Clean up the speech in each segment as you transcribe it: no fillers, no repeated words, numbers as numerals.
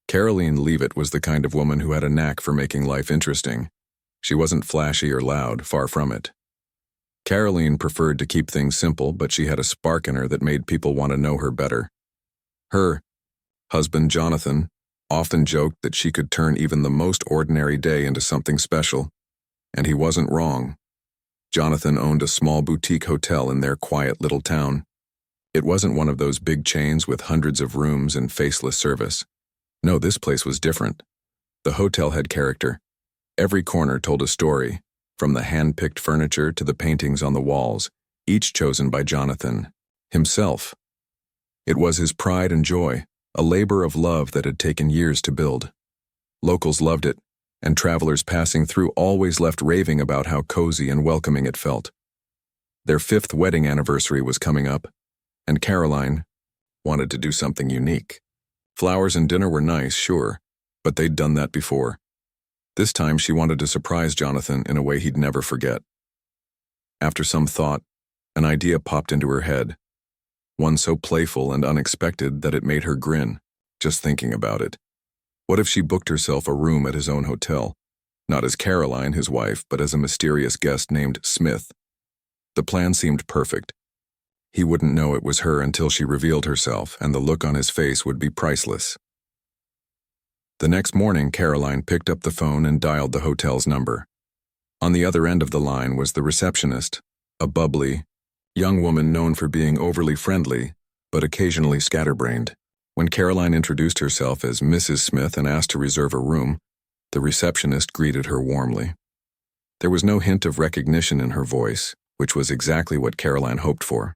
Karoline Leavitt was the kind of woman who had a knack for making life interesting. She wasn't flashy or loud, far from it. Karoline preferred to keep things simple, but she had a spark in her that made people want to know her better. Her husband, Jonathan, often joked that she could turn even the most ordinary day into something special, and he wasn't wrong. Jonathan owned a small boutique hotel in their quiet little town. It wasn't one of those big chains with hundreds of rooms and faceless service. No, this place was different. The hotel had character. Every corner told a story, from the hand-picked furniture to the paintings on the walls, each chosen by Jonathan himself. It was his pride and joy, a labor of love that had taken years to build. Locals loved it, and travelers passing through always left raving about how cozy and welcoming it felt. Their 5th wedding anniversary was coming up, and Karoline wanted to do something unique. Flowers and dinner were nice, sure, but they'd done that before. This time she wanted to surprise Jonathan in a way he'd never forget. After some thought, an idea popped into her head, one so playful and unexpected that it made her grin, just thinking about it. What if she booked herself a room at his own hotel, not as Karoline, his wife, but as a mysterious guest named Smith? The plan seemed perfect. He wouldn't know it was her until she revealed herself, and the look on his face would be priceless. The next morning, Karoline picked up the phone and dialed the hotel's number. On the other end of the line was the receptionist, a bubbly, young woman known for being overly friendly, but occasionally scatterbrained. When Karoline introduced herself as Mrs. Smith and asked to reserve a room, the receptionist greeted her warmly. There was no hint of recognition in her voice, which was exactly what Karoline hoped for.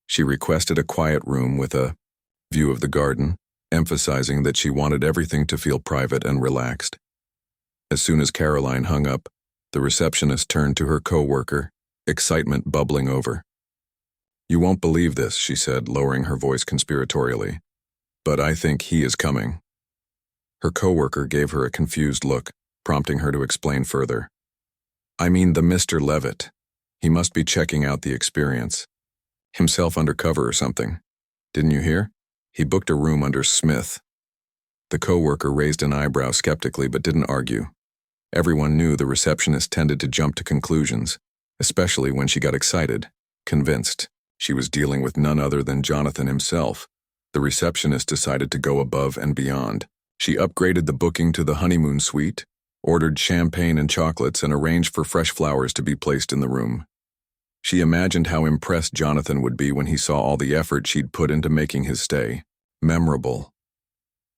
She requested a quiet room with a view of the garden, emphasizing that she wanted everything to feel private and relaxed. As soon as Karoline hung up, the receptionist turned to her co-worker, excitement bubbling over. "You won't believe this," she said, lowering her voice conspiratorially, "but I think he is coming." Her co-worker gave her a confused look, prompting her to explain further. "I mean the Mr. Leavitt. He must be checking out the experience. Himself undercover or something. Didn't you hear? He booked a room under Smith." The co-worker raised an eyebrow skeptically but didn't argue. Everyone knew the receptionist tended to jump to conclusions, especially when she got excited, convinced she was dealing with none other than Jonathan himself. The receptionist decided to go above and beyond. She upgraded the booking to the honeymoon suite, ordered champagne and chocolates, and arranged for fresh flowers to be placed in the room. She imagined how impressed Jonathan would be when he saw all the effort she'd put into making his stay memorable.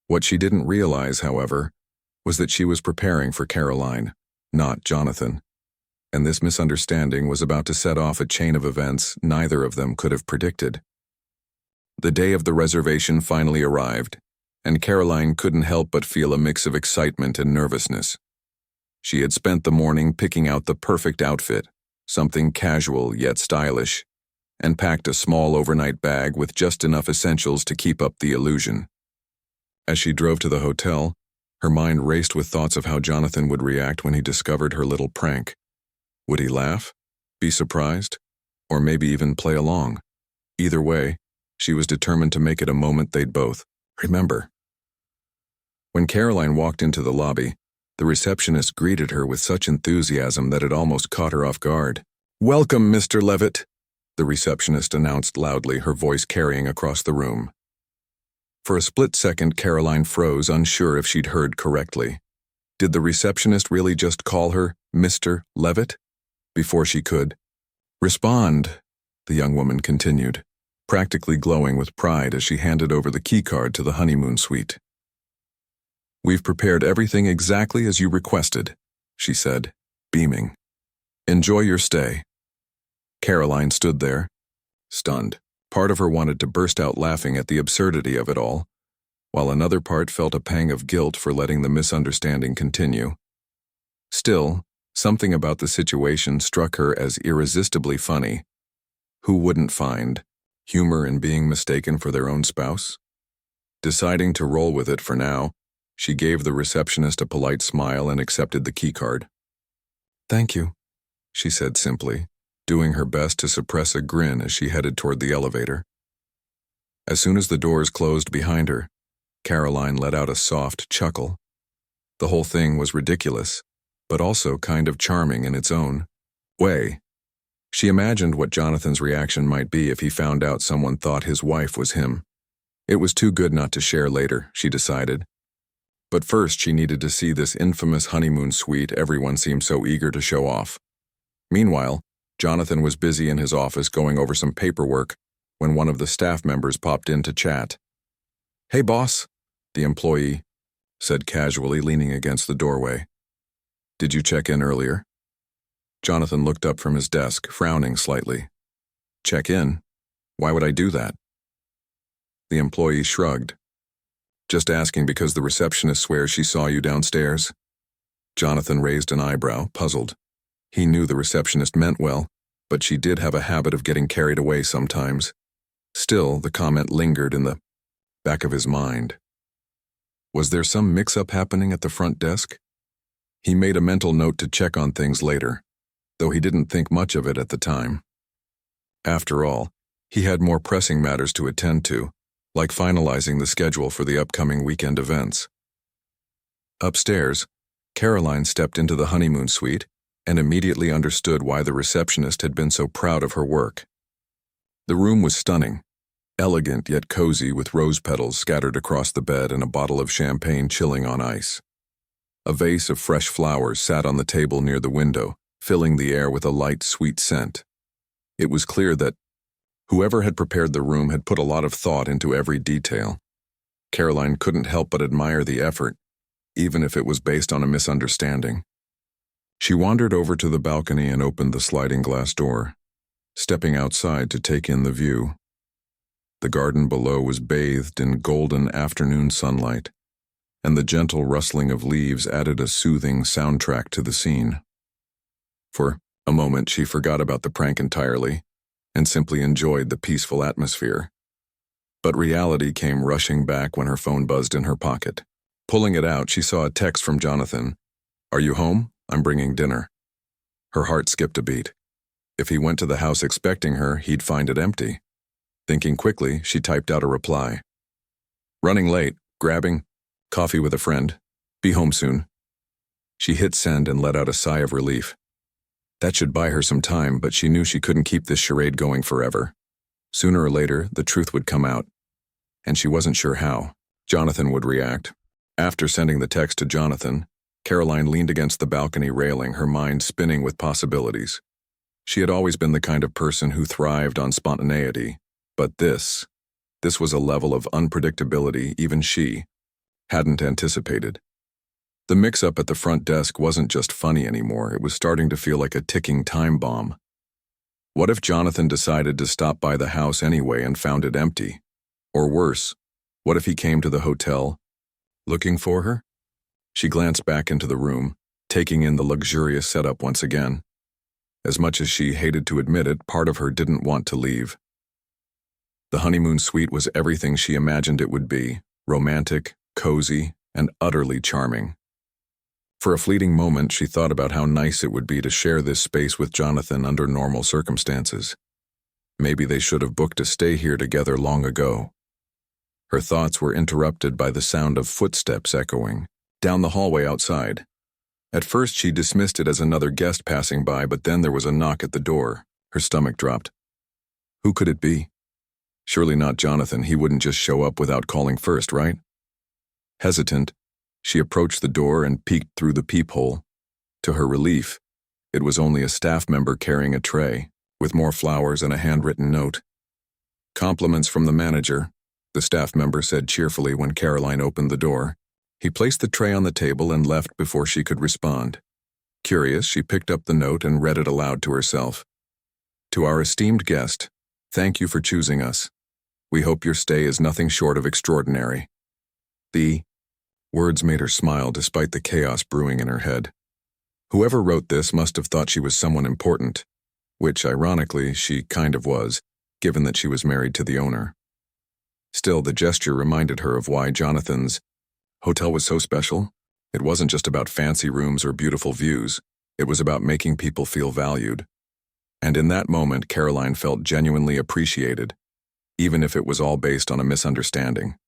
What she didn't realize, however, was that she was preparing for Karoline, not Jonathan. And this misunderstanding was about to set off a chain of events neither of them could have predicted. The day of the reservation finally arrived, and Karoline couldn't help but feel a mix of excitement and nervousness. She had spent the morning picking out the perfect outfit, something casual yet stylish, and packed a small overnight bag with just enough essentials to keep up the illusion. As she drove to the hotel, her mind raced with thoughts of how Jonathan would react when he discovered her little prank. Would he laugh, be surprised, or maybe even play along? Either way, she was determined to make it a moment they'd both remember. When Karoline walked into the lobby, the receptionist greeted her with such enthusiasm that it almost caught her off guard. "Welcome, Mr. Leavitt," the receptionist announced loudly, her voice carrying across the room. For a split second, Karoline froze, unsure if she'd heard correctly. Did the receptionist really just call her Mr. Leavitt? Before she could respond, the young woman continued, practically glowing with pride as she handed over the keycard to the honeymoon suite. "We've prepared everything exactly as you requested," she said, beaming. "Enjoy your stay." Karoline stood there, stunned. Part of her wanted to burst out laughing at the absurdity of it all, while another part felt a pang of guilt for letting the misunderstanding continue. Still, something about the situation struck her as irresistibly funny. Who wouldn't find humor in being mistaken for their own spouse? Deciding to roll with it for now, she gave the receptionist a polite smile and accepted the keycard. "Thank you," she said simply, doing her best to suppress a grin as she headed toward the elevator. As soon as the doors closed behind her, Karoline let out a soft chuckle. The whole thing was ridiculous, but also kind of charming in its own way. She imagined what Jonathan's reaction might be if he found out someone thought his wife was him. It was too good not to share later, she decided. But first she needed to see this infamous honeymoon suite everyone seemed so eager to show off. Meanwhile, Jonathan was busy in his office going over some paperwork when one of the staff members popped in to chat. "Hey, boss," the employee said casually, leaning against the doorway. "Did you check in earlier?" Jonathan looked up from his desk, frowning slightly. "Check in? Why would I do that?" The employee shrugged. "Just asking because the receptionist swears she saw you downstairs." Jonathan raised an eyebrow, puzzled. He knew the receptionist meant well, but she did have a habit of getting carried away sometimes. Still, the comment lingered in the back of his mind. Was there some mix-up happening at the front desk? He made a mental note to check on things later, though he didn't think much of it at the time. After all, he had more pressing matters to attend to, like finalizing the schedule for the upcoming weekend events. Upstairs, Karoline stepped into the honeymoon suite and immediately understood why the receptionist had been so proud of her work. The room was stunning, elegant yet cozy, with rose petals scattered across the bed and a bottle of champagne chilling on ice. A vase of fresh flowers sat on the table near the window, filling the air with a light, sweet scent. It was clear that whoever had prepared the room had put a lot of thought into every detail. Karoline couldn't help but admire the effort, even if it was based on a misunderstanding. She wandered over to the balcony and opened the sliding glass door, stepping outside to take in the view. The garden below was bathed in golden afternoon sunlight, and the gentle rustling of leaves added a soothing soundtrack to the scene. For a moment, she forgot about the prank entirely and simply enjoyed the peaceful atmosphere. But reality came rushing back when her phone buzzed in her pocket. Pulling it out, she saw a text from Jonathan. "Are you home? I'm bringing dinner." Her heart skipped a beat. If he went to the house expecting her, he'd find it empty. Thinking quickly, she typed out a reply. "Running late, grabbing coffee with a friend. Be home soon." She hit send and let out a sigh of relief. That should buy her some time, but she knew she couldn't keep this charade going forever. Sooner or later, the truth would come out, and she wasn't sure how Jonathan would react. After sending the text to Jonathan, Karoline leaned against the balcony railing, her mind spinning with possibilities. She had always been the kind of person who thrived on spontaneity, but this was a level of unpredictability even she hadn't anticipated. The mix-up at the front desk wasn't just funny anymore, it was starting to feel like a ticking time bomb. What if Jonathan decided to stop by the house anyway and found it empty? Or worse, what if he came to the hotel looking for her? She glanced back into the room, taking in the luxurious setup once again. As much as she hated to admit it, part of her didn't want to leave. The honeymoon suite was everything she imagined it would be: romantic, cozy, and utterly charming. For a fleeting moment, she thought about how nice it would be to share this space with Jonathan under normal circumstances. Maybe they should have booked a stay here together long ago. Her thoughts were interrupted by the sound of footsteps echoing down the hallway outside. At first, she dismissed it as another guest passing by, but then there was a knock at the door. Her stomach dropped. Who could it be? Surely not Jonathan. He wouldn't just show up without calling first, right? Hesitant, she approached the door and peeked through the peephole. To her relief, it was only a staff member carrying a tray, with more flowers and a handwritten note. "Compliments from the manager," the staff member said cheerfully when Karoline opened the door. He placed the tray on the table and left before she could respond. Curious, she picked up the note and read it aloud to herself. "To our esteemed guest, thank you for choosing us. We hope your stay is nothing short of extraordinary." The words made her smile despite the chaos brewing in her head. Whoever wrote this must have thought she was someone important, which, ironically, she kind of was, given that she was married to the owner. Still, the gesture reminded her of why Jonathan's hotel was so special. It wasn't just about fancy rooms or beautiful views. It was about making people feel valued. And in that moment, Karoline felt genuinely appreciated, even if it was all based on a misunderstanding.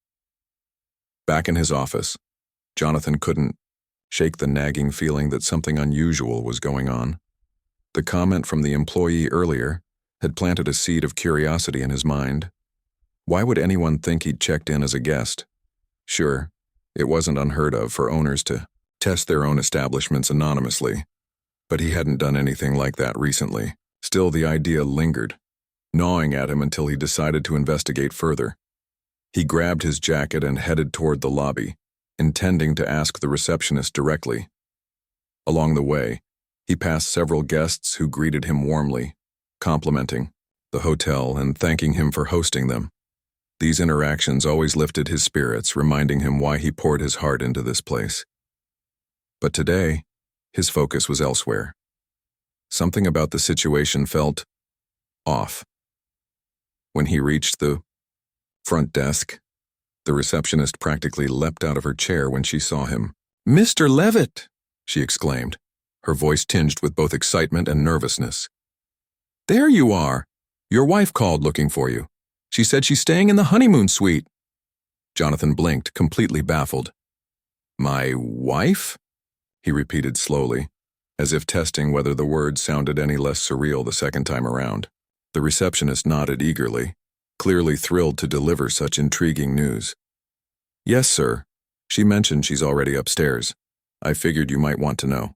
Back in his office, Jonathan couldn't shake the nagging feeling that something unusual was going on. The comment from the employee earlier had planted a seed of curiosity in his mind. Why would anyone think he'd checked in as a guest? Sure, it wasn't unheard of for owners to test their own establishments anonymously, but he hadn't done anything like that recently. Still, the idea lingered, gnawing at him until he decided to investigate further. He grabbed his jacket and headed toward the lobby, intending to ask the receptionist directly. Along the way, he passed several guests who greeted him warmly, complimenting the hotel and thanking him for hosting them. These interactions always lifted his spirits, reminding him why he poured his heart into this place. But today, his focus was elsewhere. Something about the situation felt off. When he reached the front desk, the receptionist practically leapt out of her chair when she saw him. "Mr. Leavitt!" she exclaimed, her voice tinged with both excitement and nervousness. "There you are! Your wife called looking for you. She said she's staying in the honeymoon suite." Jonathan blinked, completely baffled. "My wife?" he repeated slowly, as if testing whether the words sounded any less surreal the second time around. The receptionist nodded eagerly, clearly thrilled to deliver such intriguing news. "Yes, sir. She mentioned she's already upstairs. I figured you might want to know."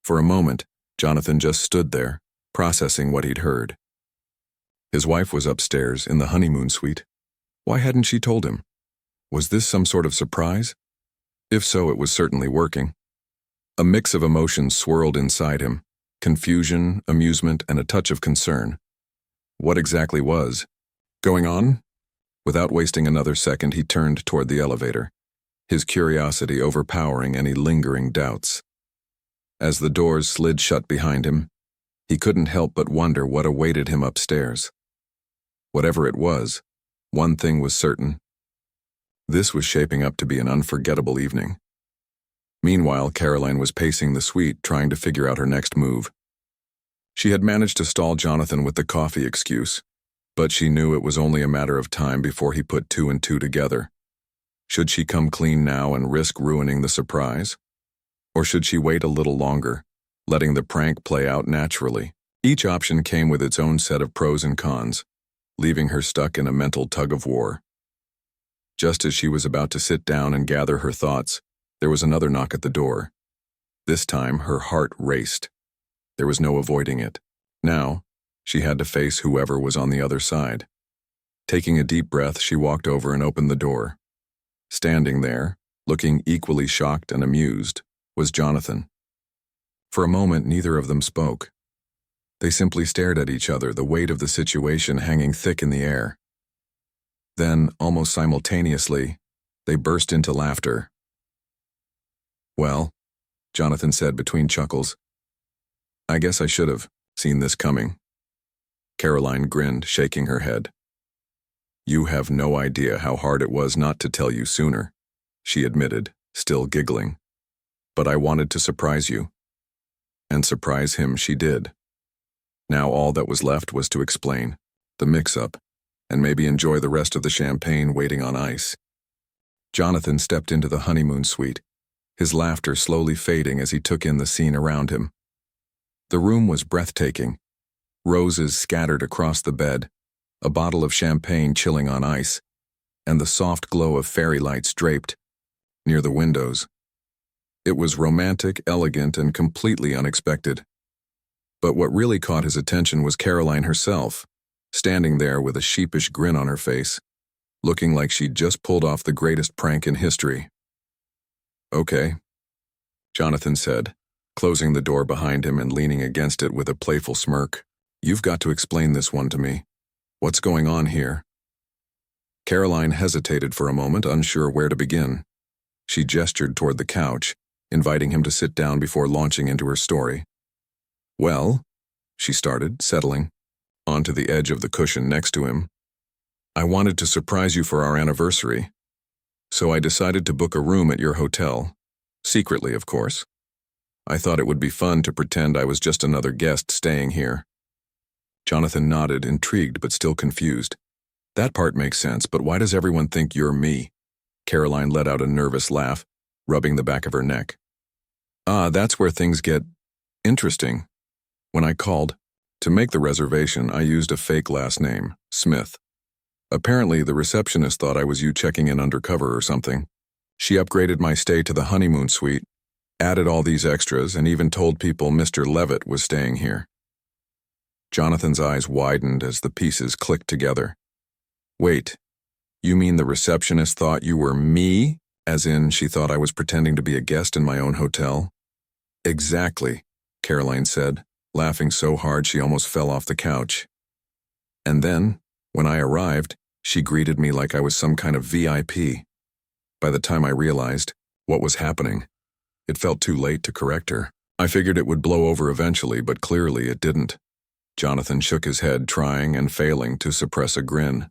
For a moment, Jonathan just stood there, processing what he'd heard. His wife was upstairs in the honeymoon suite. Why hadn't she told him? Was this some sort of surprise? If so, it was certainly working. A mix of emotions swirled inside him: confusion, amusement, and a touch of concern. What exactly was going on? Without wasting another second, he turned toward the elevator, his curiosity overpowering any lingering doubts. As the doors slid shut behind him, he couldn't help but wonder what awaited him upstairs. Whatever it was, one thing was certain. This was shaping up to be an unforgettable evening. Meanwhile, Karoline was pacing the suite, trying to figure out her next move. She had managed to stall Jonathan with the coffee excuse, but she knew it was only a matter of time before he put two and two together. Should she come clean now and risk ruining the surprise? Or should she wait a little longer, letting the prank play out naturally? Each option came with its own set of pros and cons, leaving her stuck in a mental tug-of-war. Just as she was about to sit down and gather her thoughts, there was another knock at the door. This time, her heart raced. There was no avoiding it. Now, she had to face whoever was on the other side. Taking a deep breath, she walked over and opened the door. Standing there, looking equally shocked and amused, was Jonathan. For a moment, neither of them spoke. They simply stared at each other, the weight of the situation hanging thick in the air. Then, almost simultaneously, they burst into laughter. "Well," Jonathan said between chuckles, "I guess I should have seen this coming." Karoline grinned, shaking her head. "You have no idea how hard it was not to tell you sooner," she admitted, still giggling. "But I wanted to surprise you." And surprise him she did. Now all that was left was to explain the mix-up, and maybe enjoy the rest of the champagne waiting on ice. Jonathan stepped into the honeymoon suite, his laughter slowly fading as he took in the scene around him. The room was breathtaking. Roses scattered across the bed, a bottle of champagne chilling on ice, and the soft glow of fairy lights draped near the windows. It was romantic, elegant, and completely unexpected. But what really caught his attention was Karoline herself, standing there with a sheepish grin on her face, looking like she'd just pulled off the greatest prank in history. "Okay," Jonathan said, closing the door behind him and leaning against it with a playful smirk. "You've got to explain this one to me. What's going on here?" Karoline hesitated for a moment, unsure where to begin. She gestured toward the couch, inviting him to sit down before launching into her story. "Well," she started, settling onto the edge of the cushion next to him, "I wanted to surprise you for our anniversary, so I decided to book a room at your hotel, secretly, of course. I thought it would be fun to pretend I was just another guest staying here." Jonathan nodded, intrigued but still confused. "That part makes sense, but why does everyone think you're me?" Karoline let out a nervous laugh, rubbing the back of her neck. Ah, that's where things get interesting. When I called to make the reservation, I used a fake last name, Smith. Apparently, the receptionist thought I was you checking in undercover or something. She upgraded my stay to the honeymoon suite, added all these extras, and even told people Mr. Leavitt was staying here. Jonathan's eyes widened as the pieces clicked together. Wait, you mean the receptionist thought you were me? As in, she thought I was pretending to be a guest in my own hotel? Exactly, Karoline said, laughing so hard she almost fell off the couch. And then, when I arrived, she greeted me like I was some kind of VIP. By the time I realized what was happening, it felt too late to correct her. I figured it would blow over eventually, but clearly it didn't. Jonathan shook his head, trying and failing to suppress a grin.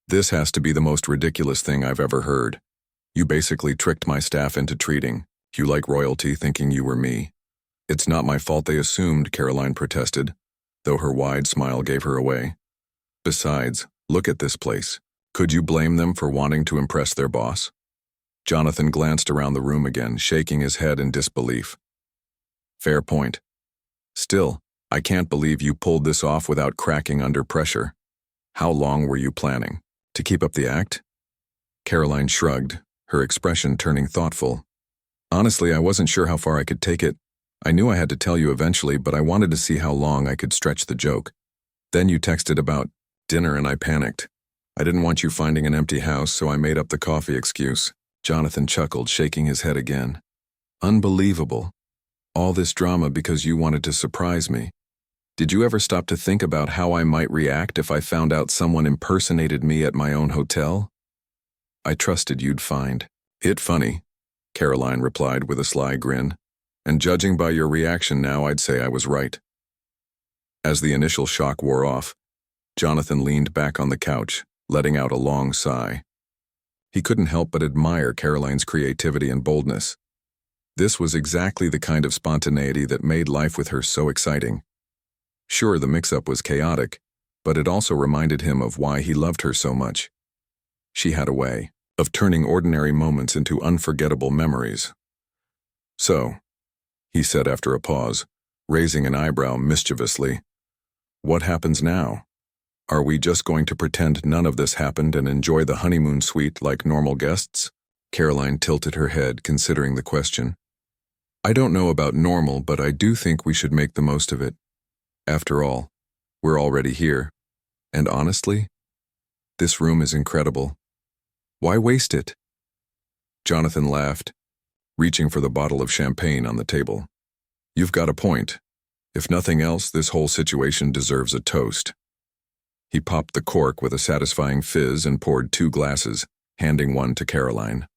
This has to be the most ridiculous thing I've ever heard. You basically tricked my staff into treating you like royalty, thinking you were me. It's not my fault they assumed, Karoline protested, though her wide smile gave her away. Besides, look at this place. Could you blame them for wanting to impress their boss? Jonathan glanced around the room again, shaking his head in disbelief. Fair point. Still, I can't believe you pulled this off without cracking under pressure. How long were you planning? To keep up the act? Karoline shrugged, her expression turning thoughtful. Honestly, I wasn't sure how far I could take it. I knew I had to tell you eventually, but I wanted to see how long I could stretch the joke. Then you texted about dinner and I panicked. I didn't want you finding an empty house, so I made up the coffee excuse. Jonathan chuckled, shaking his head again. Unbelievable. All this drama because you wanted to surprise me. Did you ever stop to think about how I might react if I found out someone impersonated me at my own hotel? I trusted you'd find it funny, Karoline replied with a sly grin. And judging by your reaction now, I'd say I was right. As the initial shock wore off, Jonathan leaned back on the couch, letting out a long sigh. He couldn't help but admire Karoline's creativity and boldness. This was exactly the kind of spontaneity that made life with her so exciting. Sure, the mix-up was chaotic, but it also reminded him of why he loved her so much. She had a way of turning ordinary moments into unforgettable memories. So, he said after a pause, raising an eyebrow mischievously, what happens now? Are we just going to pretend none of this happened and enjoy the honeymoon suite like normal guests? Karoline tilted her head, considering the question. I don't know about normal, but I do think we should make the most of it. After all, we're already here. And honestly, this room is incredible. Why waste it? Jonathan laughed, reaching for the bottle of champagne on the table. You've got a point. If nothing else, this whole situation deserves a toast. He popped the cork with a satisfying fizz and poured 2 glasses, handing one to Karoline.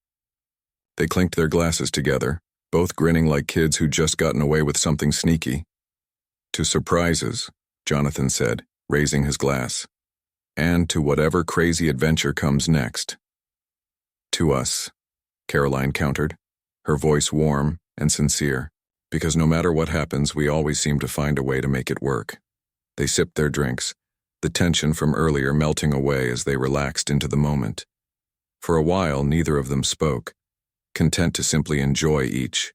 They clinked their glasses together, both grinning like kids who'd just gotten away with something sneaky. To surprises, Jonathan said, raising his glass. And to whatever crazy adventure comes next. To us, Karoline countered, her voice warm and sincere, because no matter what happens, we always seem to find a way to make it work. They sipped their drinks, the tension from earlier melting away as they relaxed into the moment. For a while, neither of them spoke, content to simply enjoy each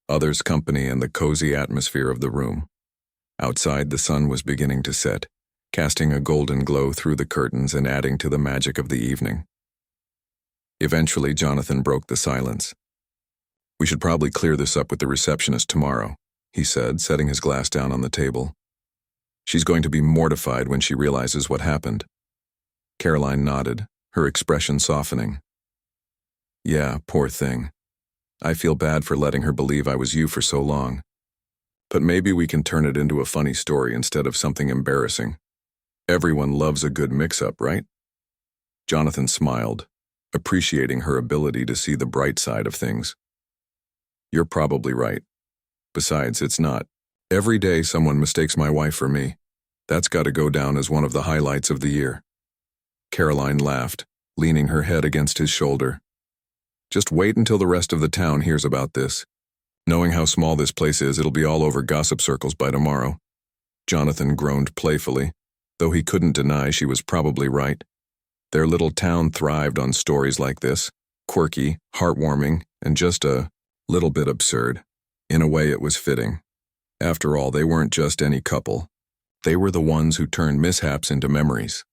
other's company and the cozy atmosphere of the room. Outside, the sun was beginning to set, casting a golden glow through the curtains and adding to the magic of the evening. Eventually, Jonathan broke the silence. We should probably clear this up with the receptionist tomorrow, he said, setting his glass down on the table. She's going to be mortified when she realizes what happened. Karoline nodded, her expression softening. Yeah, poor thing. I feel bad for letting her believe I was you for so long. But maybe we can turn it into a funny story instead of something embarrassing. Everyone loves a good mix-up, right? Jonathan smiled, appreciating her ability to see the bright side of things. You're probably right. Besides, it's not every day someone mistakes my wife for me. That's got to go down as one of the highlights of the year. Karoline laughed, leaning her head against his shoulder. Just wait until the rest of the town hears about this. Knowing how small this place is, it'll be all over gossip circles by tomorrow. Jonathan groaned playfully, though he couldn't deny she was probably right. Their little town thrived on stories like this, Quirky, heartwarming, and just a little bit absurd. In a way, it was fitting. After all, they weren't just any couple. They were the ones who turned mishaps into memories.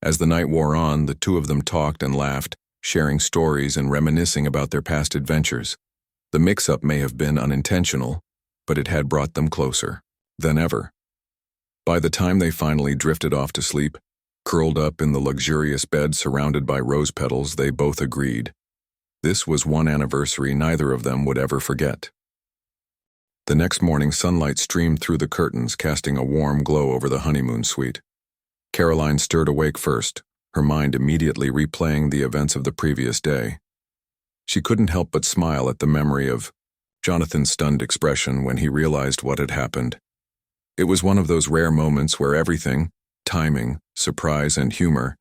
As the night wore on, the two of them talked and laughed, sharing stories and reminiscing about their past adventures. The mix-up may have been unintentional, but it had brought them closer than ever. By the time they finally drifted off to sleep, curled up in the luxurious bed surrounded by rose petals, they both agreed. This was one anniversary neither of them would ever forget. The next morning, sunlight streamed through the curtains, casting a warm glow over the honeymoon suite. Karoline stirred awake first, her mind immediately replaying the events of the previous day. She couldn't help but smile at the memory of Jonathan's stunned expression when he realized what had happened. It was one of those rare moments where everything, timing, surprise, and humor,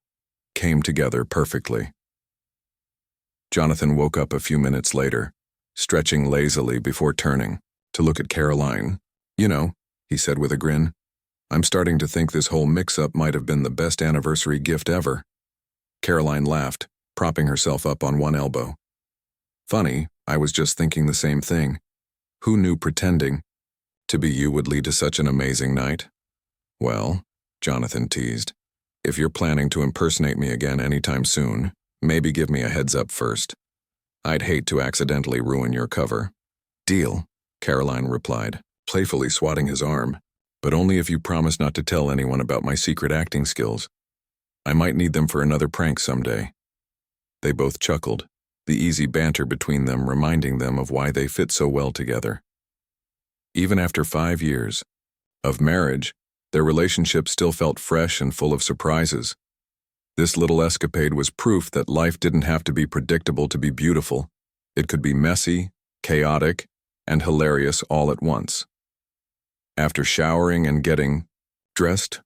came together perfectly. Jonathan woke up a few minutes later, stretching lazily before turning to look at Karoline. "You know," he said with a grin, "I'm starting to think this whole mix-up might have been the best anniversary gift ever." Karoline laughed, propping herself up on one elbow. "Funny, I was just thinking the same thing. Who knew pretending to be you would lead to such an amazing night?" "Well," Jonathan teased, "if you're planning to impersonate me again anytime soon, maybe give me a heads up first. I'd hate to accidentally ruin your cover." "Deal," Karoline replied, playfully swatting his arm, "but only if you promise not to tell anyone about my secret acting skills. I might need them for another prank someday." They both chuckled, the easy banter between them reminding them of why they fit so well together. Even after 5 years of marriage, their relationship still felt fresh and full of surprises. This little escapade was proof that life didn't have to be predictable to be beautiful. It could be messy, chaotic, and hilarious all at once. After showering and getting dressed,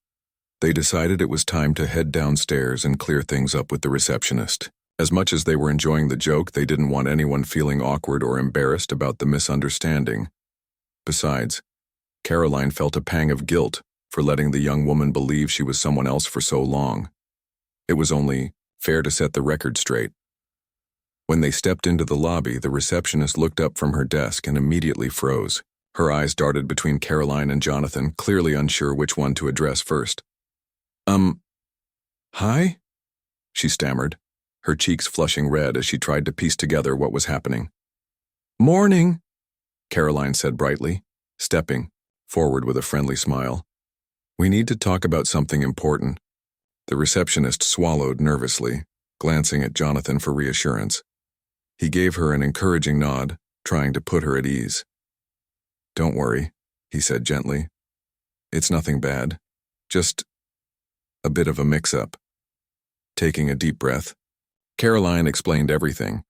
they decided it was time to head downstairs and clear things up with the receptionist. As much as they were enjoying the joke, they didn't want anyone feeling awkward or embarrassed about the misunderstanding. Besides, Karoline felt a pang of guilt for letting the young woman believe she was someone else for so long. It was only fair to set the record straight. When they stepped into the lobby, the receptionist looked up from her desk and immediately froze. Her eyes darted between Karoline and Jonathan, clearly unsure which one to address first. Hi?" she stammered, her cheeks flushing red as she tried to piece together what was happening. "Morning," Karoline said brightly, stepping forward with a friendly smile. "We need to talk about something important." The receptionist swallowed nervously, glancing at Jonathan for reassurance. He gave her an encouraging nod, trying to put her at ease. "Don't worry," he said gently. "It's nothing bad. Just a bit of a mix-up." Taking a deep breath, Karoline explained everything,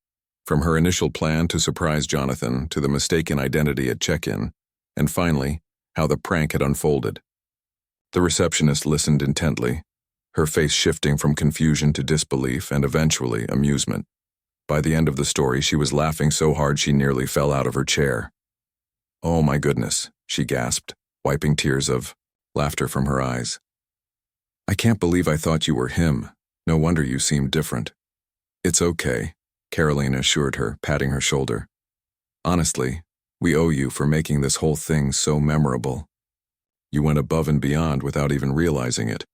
from her initial plan to surprise Jonathan to the mistaken identity at check-in, and finally, how the prank had unfolded. The receptionist listened intently, her face shifting from confusion to disbelief and eventually amusement. By the end of the story, she was laughing so hard she nearly fell out of her chair. "Oh my goodness," she gasped, wiping tears of laughter from her eyes. "I can't believe I thought you were him. No wonder you seemed different." "It's okay," Karoline assured her, patting her shoulder. "Honestly, we owe you for making this whole thing so memorable. You went above and beyond without even realizing it."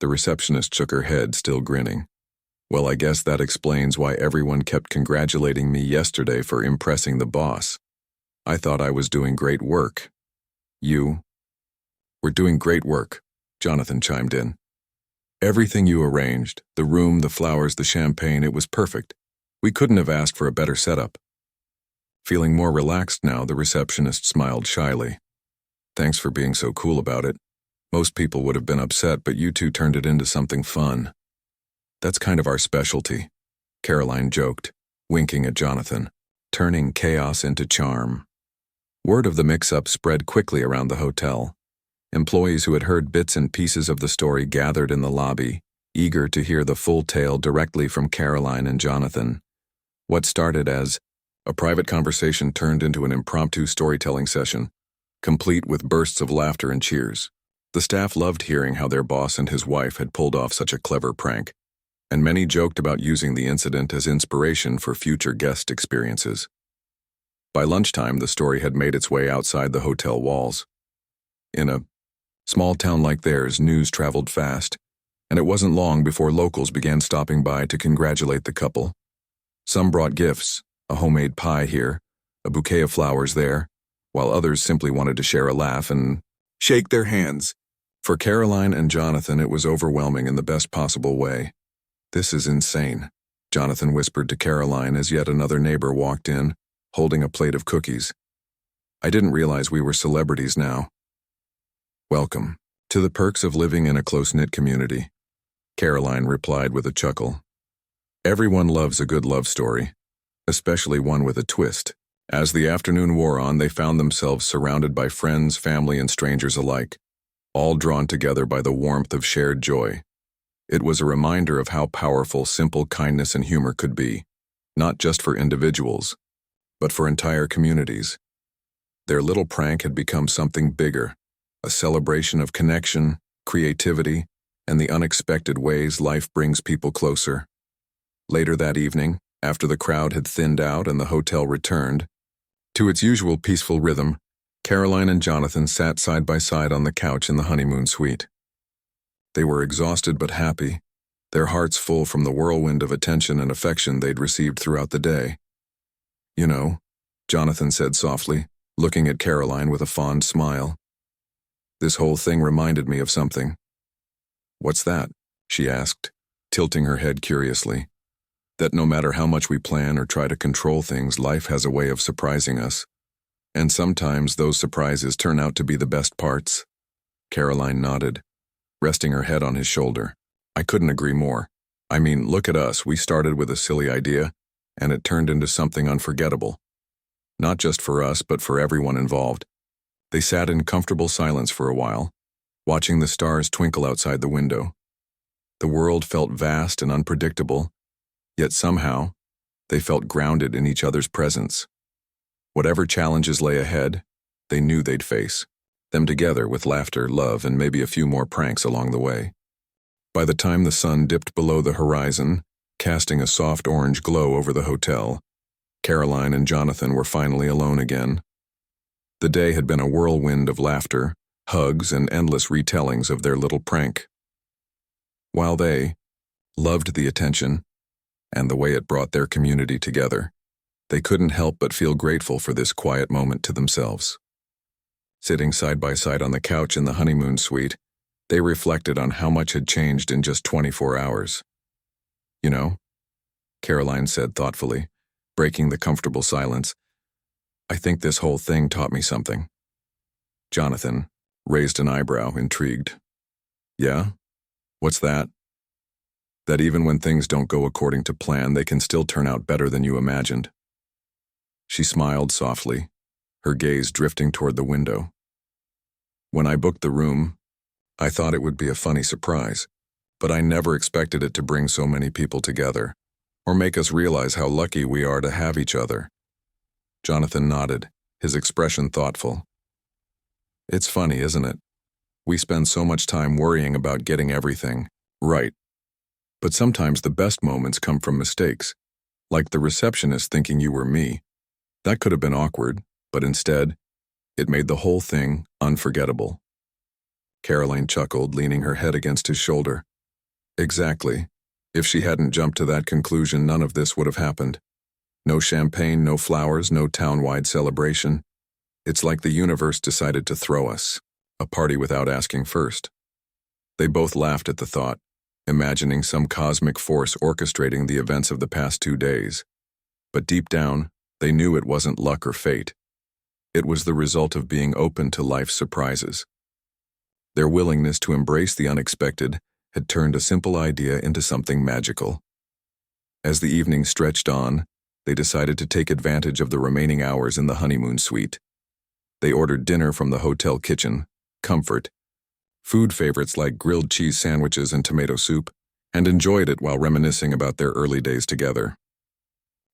The receptionist shook her head, still grinning. "Well, I guess that explains why everyone kept congratulating me yesterday for impressing the boss. I thought I was doing great work." "You were doing great work," Jonathan chimed in. "Everything you arranged, the room, the flowers, the champagne, it was perfect. We couldn't have asked for a better setup." Feeling more relaxed now, the receptionist smiled shyly. "Thanks for being so cool about it. Most people would have been upset, but you two turned it into something fun." "That's kind of our specialty," Karoline joked, winking at Jonathan, turning chaos into charm. Word of the mix-up spread quickly around the hotel. Employees who had heard bits and pieces of the story gathered in the lobby, eager to hear the full tale directly from Karoline and Jonathan. What started as a private conversation turned into an impromptu storytelling session, complete with bursts of laughter and cheers. The staff loved hearing how their boss and his wife had pulled off such a clever prank. and many joked about using the incident as inspiration for future guest experiences. By lunchtime, the story had made its way outside the hotel walls. In a small town like theirs, news traveled fast, and it wasn't long before locals began stopping by to congratulate the couple. Some brought gifts, a homemade pie here, a bouquet of flowers there, while others simply wanted to share a laugh and shake their hands. For Karoline and Jonathan, it was overwhelming in the best possible way. "This is insane," Jonathan whispered to Karoline as yet another neighbor walked in, holding a plate of cookies. "I didn't realize we were celebrities now." "Welcome to the perks of living in a close-knit community," Karoline replied with a chuckle. "Everyone loves a good love story, especially one with a twist." As the afternoon wore on, they found themselves surrounded by friends, family, and strangers alike, all drawn together by the warmth of shared joy. It was a reminder of how powerful simple kindness and humor could be, not just for individuals, but for entire communities. Their little prank had become something bigger, a celebration of connection, creativity, and the unexpected ways life brings people closer. Later that evening, after the crowd had thinned out and the hotel returned to its usual peaceful rhythm, Karoline and Jonathan sat side by side on the couch in the honeymoon suite. They were exhausted but happy, their hearts full from the whirlwind of attention and affection they'd received throughout the day. "You know," Jonathan said softly, looking at Karoline with a fond smile, "this whole thing reminded me of something." "What's that?" she asked, tilting her head curiously. "That no matter how much we plan or try to control things, life has a way of surprising us. And sometimes those surprises turn out to be the best parts." Karoline nodded, resting her head on his shoulder. "I couldn't agree more. I mean, look at us. We started with a silly idea, and it turned into something unforgettable. Not just for us, but for everyone involved." They sat in comfortable silence for a while, watching the stars twinkle outside the window. The world felt vast and unpredictable, yet somehow, they felt grounded in each other's presence. Whatever challenges lay ahead, they knew they'd face them together with laughter, love, and maybe a few more pranks along the way. By the time the sun dipped below the horizon, casting a soft orange glow over the hotel, Karoline and Jonathan were finally alone again. The day had been a whirlwind of laughter, hugs, and endless retellings of their little prank. While they loved the attention and the way it brought their community together, they couldn't help but feel grateful for this quiet moment to themselves. Sitting side by side on the couch in the honeymoon suite, they reflected on how much had changed in just 24 hours. "You know," Karoline said thoughtfully, breaking the comfortable silence, "I think this whole thing taught me something." Jonathan raised an eyebrow, intrigued. "Yeah? What's that?" "That even when things don't go according to plan, they can still turn out better than you imagined." She smiled softly, her gaze drifting toward the window. "When I booked the room, I thought it would be a funny surprise, but I never expected it to bring so many people together, or make us realize how lucky we are to have each other." Jonathan nodded, his expression thoughtful. "It's funny, isn't it? We spend so much time worrying about getting everything right. But sometimes the best moments come from mistakes, like the receptionist thinking you were me. That could have been awkward, but instead, it made the whole thing unforgettable." Karoline chuckled, leaning her head against his shoulder. "Exactly. If she hadn't jumped to that conclusion, none of this would have happened. No champagne, no flowers, no town-wide celebration. It's like the universe decided to throw us a party without asking first." They both laughed at the thought, imagining some cosmic force orchestrating the events of the past 2 days. But deep down, they knew it wasn't luck or fate. It was the result of being open to life's surprises. Their willingness to embrace the unexpected had turned a simple idea into something magical. As the evening stretched on, they decided to take advantage of the remaining hours in the honeymoon suite. They ordered dinner from the hotel kitchen, comfort, food favorites like grilled cheese sandwiches and tomato soup, and enjoyed it while reminiscing about their early days together.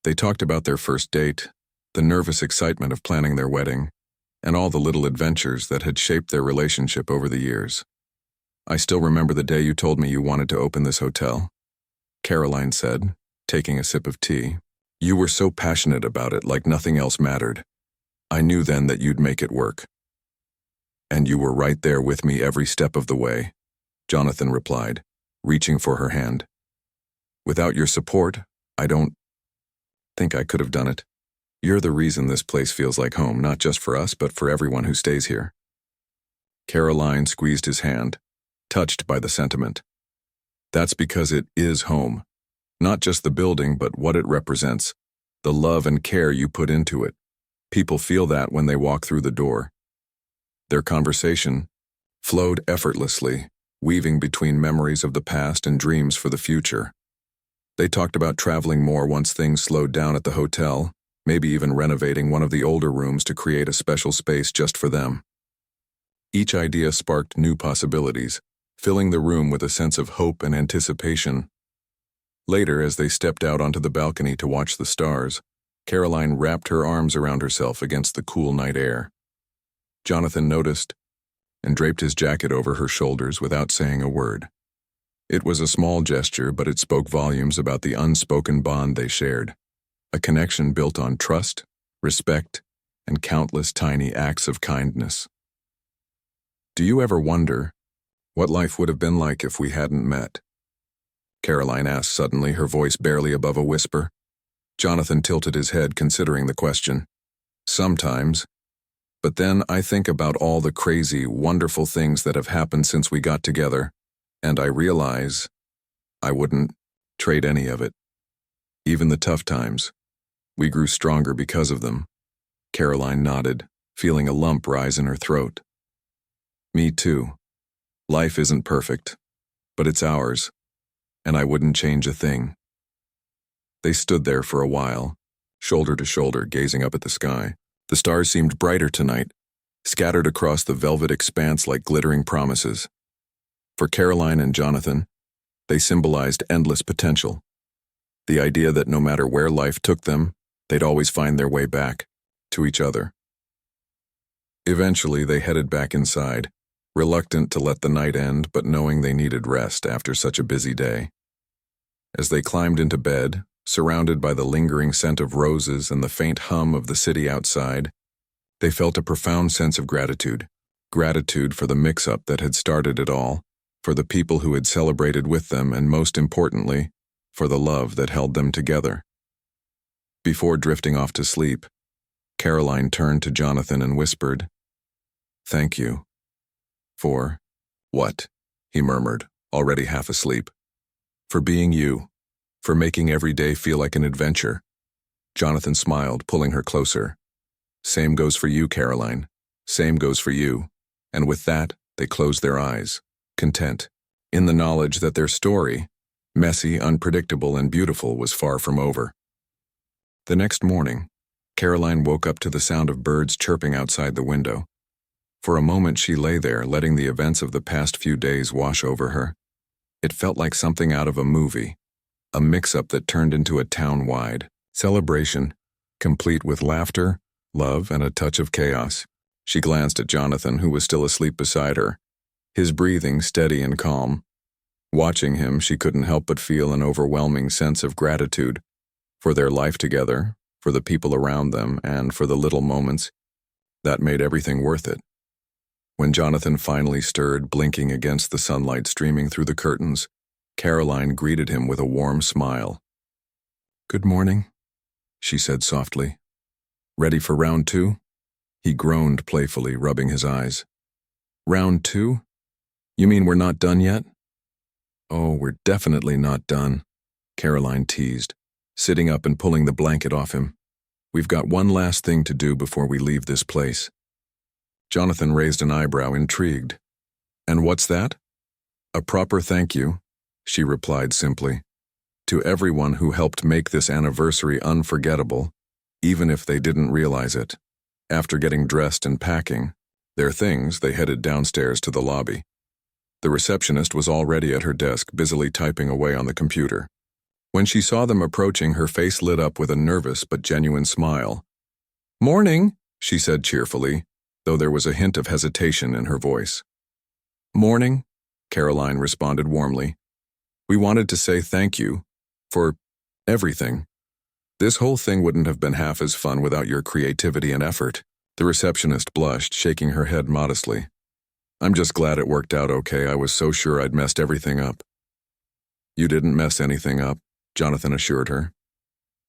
They talked about their first date, the nervous excitement of planning their wedding, and all the little adventures that had shaped their relationship over the years. "I still remember the day you told me you wanted to open this hotel," Caroline said, taking a sip of tea. You were so passionate about it, like nothing else mattered. I knew then that you'd make it work. And you were right there with me every step of the way, Jonathan replied, reaching for her hand. Without your support, I don't think I could have done it. You're the reason this place feels like home, not just for us, but for everyone who stays here. Caroline squeezed his hand, touched by the sentiment. That's because it is home. Not just the building, but what it represents, the love and care you put into it. People feel that when they walk through the door. Their conversation flowed effortlessly, weaving between memories of the past and dreams for the future. They talked about traveling more once things slowed down at the hotel, maybe even renovating one of the older rooms to create a special space just for them. Each idea sparked new possibilities, filling the room with a sense of hope and anticipation. Later, as they stepped out onto the balcony to watch the stars, Caroline wrapped her arms around herself against the cool night air. Jonathan noticed and draped his jacket over her shoulders without saying a word. It was a small gesture, but it spoke volumes about the unspoken bond they shared, a connection built on trust, respect, and countless tiny acts of kindness. Do you ever wonder what life would have been like if we hadn't met? Caroline asked suddenly, her voice barely above a whisper. Jonathan tilted his head, considering the question. Sometimes. But then I think about all the crazy, wonderful things that have happened since we got together, and I realize I wouldn't trade any of it. Even the tough times. We grew stronger because of them. Caroline nodded, feeling a lump rise in her throat. Me too. Life isn't perfect, but it's ours, and I wouldn't change a thing. They stood there for a while, shoulder to shoulder, gazing up at the sky. The stars seemed brighter tonight, scattered across the velvet expanse like glittering promises. For Caroline and Jonathan, they symbolized endless potential. The idea that no matter where life took them, they'd always find their way back to each other. Eventually, they headed back inside, reluctant to let the night end, but knowing they needed rest after such a busy day. As they climbed into bed, surrounded by the lingering scent of roses and the faint hum of the city outside, they felt a profound sense of gratitude. Gratitude for the mix-up that had started it all, for the people who had celebrated with them, and most importantly, for the love that held them together. Before drifting off to sleep, Caroline turned to Jonathan and whispered, "Thank you." "For what?" he murmured, already half asleep. "For being you. For making every day feel like an adventure." Jonathan smiled, pulling her closer. "Same goes for you, Caroline. Same goes for you." And with that, they closed their eyes, content, in the knowledge that their story, messy, unpredictable, and beautiful, was far from over. The next morning, Caroline woke up to the sound of birds chirping outside the window. For a moment she lay there, letting the events of the past few days wash over her. It felt like something out of a movie, a mix-up that turned into a town-wide celebration, complete with laughter, love, and a touch of chaos. She glanced at Jonathan, who was still asleep beside her, his breathing steady and calm. Watching him, she couldn't help but feel an overwhelming sense of gratitude for their life together, for the people around them, and for the little moments that made everything worth it. When Jonathan finally stirred, blinking against the sunlight streaming through the curtains, Caroline greeted him with a warm smile. "Good morning," she said softly. "Ready for round 2? He groaned playfully, rubbing his eyes. "Round 2? You mean we're not done yet?" "Oh, we're definitely not done," Caroline teased, sitting up and pulling the blanket off him. "We've got one last thing to do before we leave this place." Jonathan raised an eyebrow, intrigued. "And what's that?" "A proper thank you," she replied simply, "to everyone who helped make this anniversary unforgettable, even if they didn't realize it." After getting dressed and packing their things, they headed downstairs to the lobby. The receptionist was already at her desk, busily typing away on the computer. When she saw them approaching, her face lit up with a nervous but genuine smile. "Morning," she said cheerfully, though there was a hint of hesitation in her voice. "Morning," Caroline responded warmly. "We wanted to say thank you for everything. This whole thing wouldn't have been half as fun without your creativity and effort." The receptionist blushed, shaking her head modestly. "I'm just glad it worked out okay. I was so sure I'd messed everything up." "You didn't mess anything up," Jonathan assured her.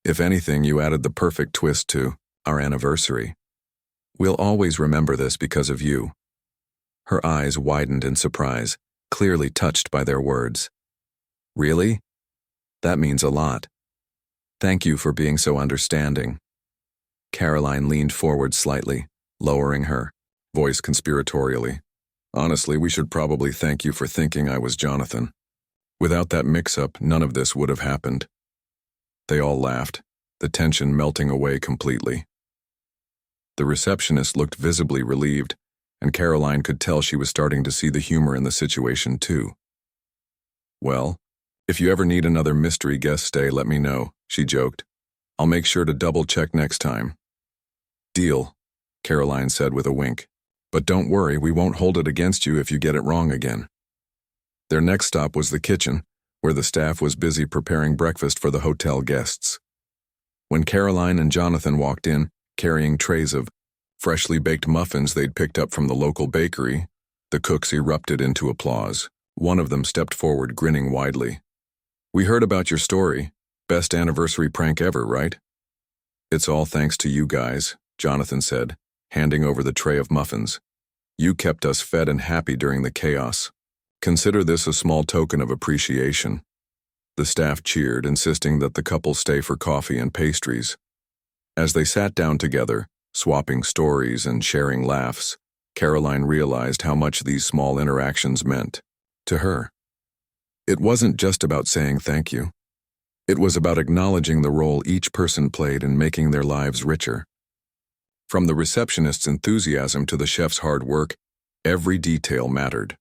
"If anything, you added the perfect twist to our anniversary. We'll always remember this because of you." Her eyes widened in surprise, clearly touched by their words. "Really? That means a lot. Thank you for being so understanding." Karoline leaned forward slightly, lowering her voice conspiratorially. "Honestly, we should probably thank you for thinking I was Jonathan. Without that mix-up, none of this would have happened." They all laughed, the tension melting away completely. The receptionist looked visibly relieved, and Karoline could tell she was starting to see the humor in the situation too. "Well, if you ever need another mystery guest stay, let me know," she joked. "I'll make sure to double-check next time." "Deal," Karoline said with a wink. "But don't worry, we won't hold it against you if you get it wrong again." Their next stop was the kitchen, where the staff was busy preparing breakfast for the hotel guests. When Karoline and Jonathan walked in, carrying trays of freshly baked muffins they'd picked up from the local bakery, the cooks erupted into applause. One of them stepped forward, grinning widely. "We heard about your story. Best anniversary prank ever, right?" "It's all thanks to you guys," Jonathan said, handing over the tray of muffins. "You kept us fed and happy during the chaos. Consider this a small token of appreciation." The staff cheered, insisting that the couple stay for coffee and pastries. As they sat down together, swapping stories and sharing laughs, Karoline realized how much these small interactions meant to her. It wasn't just about saying thank you. It was about acknowledging the role each person played in making their lives richer. From the receptionist's enthusiasm to the chef's hard work, every detail mattered.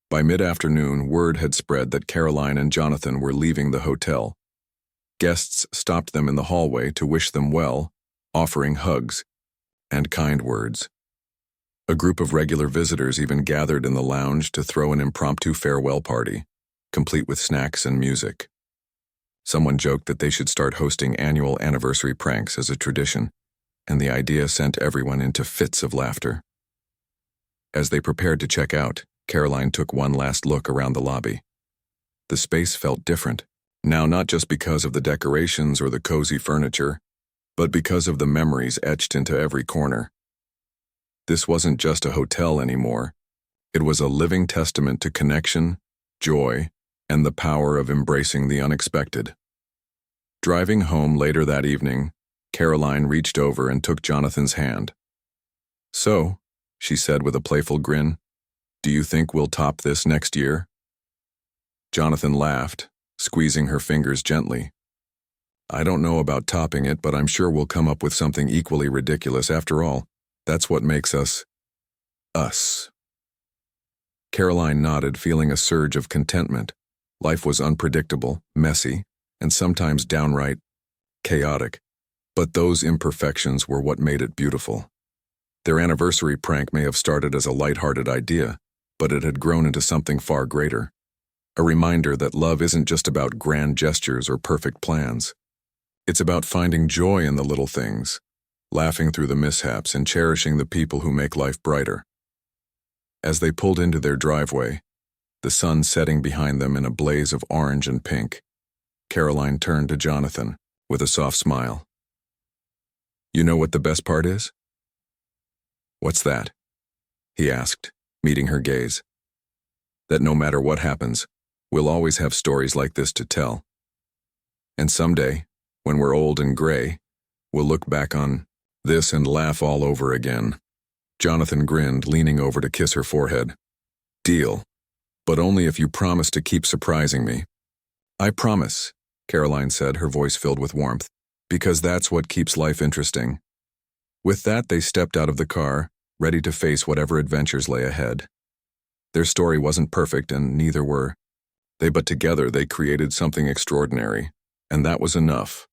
By mid-afternoon, word had spread that Karoline and Jonathan were leaving the hotel. Guests stopped them in the hallway to wish them well, offering hugs and kind words. A group of regular visitors even gathered in the lounge to throw an impromptu farewell party, complete with snacks and music. Someone joked that they should start hosting annual anniversary pranks as a tradition, and the idea sent everyone into fits of laughter. As they prepared to check out, Karoline took one last look around the lobby. The space felt different, now not just because of the decorations or the cozy furniture, but because of the memories etched into every corner. This wasn't just a hotel anymore. It was a living testament to connection, joy, and the power of embracing the unexpected. Driving home later that evening, Karoline reached over and took Jonathan's hand. "So," she said with a playful grin, "do you think we'll top this next year?" Jonathan laughed, squeezing her fingers gently. "I don't know about topping it, but I'm sure we'll come up with something equally ridiculous. After all, that's what makes us, us." Karoline nodded, feeling a surge of contentment. Life was unpredictable, messy, and sometimes downright chaotic. But those imperfections were what made it beautiful. Their anniversary prank may have started as a lighthearted idea, but it had grown into something far greater. A reminder that love isn't just about grand gestures or perfect plans. It's about finding joy in the little things, laughing through the mishaps, and cherishing the people who make life brighter. As they pulled into their driveway, the sun setting behind them in a blaze of orange and pink, Karoline turned to Jonathan with a soft smile. "You know what the best part is?" "What's that?" he asked, meeting her gaze. "That no matter what happens, we'll always have stories like this to tell. And someday, when we're old and gray, we'll look back on this and laugh all over again." Jonathan grinned, leaning over to kiss her forehead. "Deal. But only if you promise to keep surprising me." "I promise," Karoline said, her voice filled with warmth, "because that's what keeps life interesting." With that, they stepped out of the car, ready to face whatever adventures lay ahead. Their story wasn't perfect, and neither were they, but together they created something extraordinary, and that was enough.